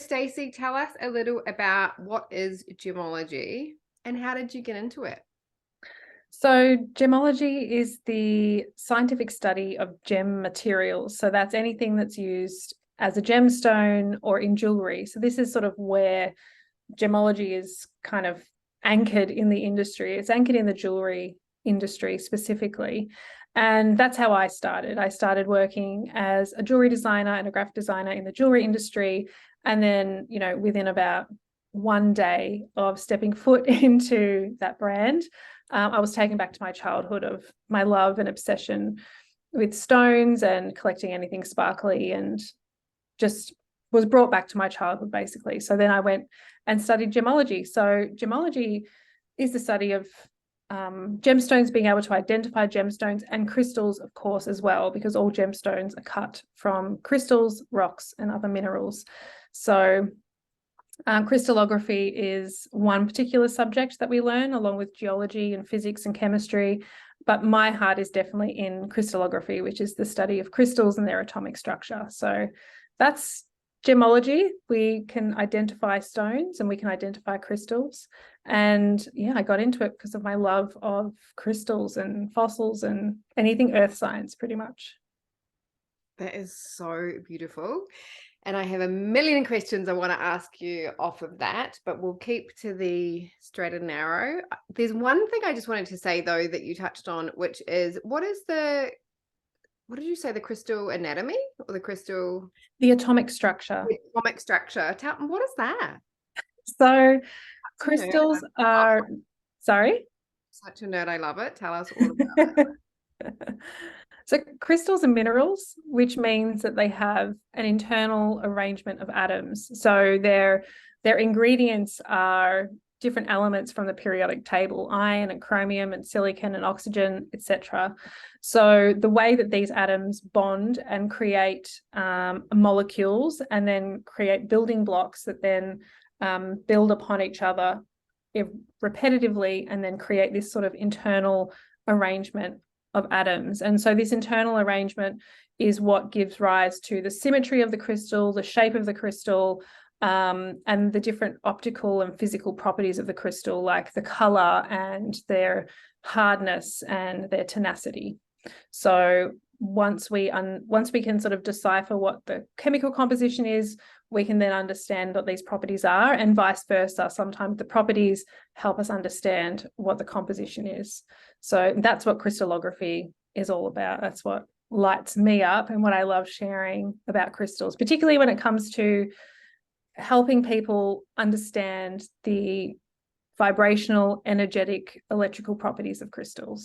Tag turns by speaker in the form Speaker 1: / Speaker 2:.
Speaker 1: Stacey, tell us a little about what is gemmology and how did you get into it?
Speaker 2: So gemmology is the scientific study of gem materials. So that's anything that's used as a gemstone or in jewelry. So this is sort of where gemmology is kind of anchored in the industry. It's anchored in the jewelry industry specifically. And that's how I started. I started working as a jewelry designer and a graphic designer in the jewelry industry. And then, within about one day of stepping foot into that brand, I was taken back to my childhood of my love and obsession with stones and collecting anything sparkly, and just was brought back to my childhood basically. So then I went and studied gemmology. So gemmology is the study of gemstones, being able to identify gemstones, and crystals, of course, as well, because all gemstones are cut from crystals, rocks, and other minerals. So crystallography is one particular subject that we learn, along with geology and physics and chemistry. But my heart is definitely in crystallography, which is the study of crystals and their atomic structure. So that's gemmology. We can identify stones and we can identify crystals. And yeah, I got into it because of my love of crystals and fossils and anything earth science, pretty much.
Speaker 1: That is so beautiful. And I have a million questions I want to ask you off of that, but we'll keep to the straight and narrow. There's one thing I just wanted to say, though, that you touched on, which is what did you say, the crystal anatomy or
Speaker 2: The atomic structure.
Speaker 1: the atomic structure? What is that?
Speaker 2: So
Speaker 1: Such a nerd.
Speaker 2: crystals are, sorry?
Speaker 1: Such a nerd. I love it. Tell us all about it.
Speaker 2: So crystals are minerals, which means that they have an internal arrangement of atoms. So their ingredients are different elements from the periodic table: iron and chromium and silicon and oxygen, etc. So the way that these atoms bond and create molecules and then create building blocks that then build upon each other repetitively and then create this sort of internal arrangement of atoms. And so this internal arrangement is what gives rise to the symmetry of the crystal, the shape of the crystal, and the different optical and physical properties of the crystal, like the color and their hardness and their tenacity. So once we can sort of decipher what the chemical composition is, we can then understand what these properties are, and vice versa. Sometimes the properties help us understand what the composition is. So that's what crystallography is all about. That's what lights me up and what I love sharing about crystals, particularly when it comes to helping people understand the vibrational, energetic, electrical properties of crystals.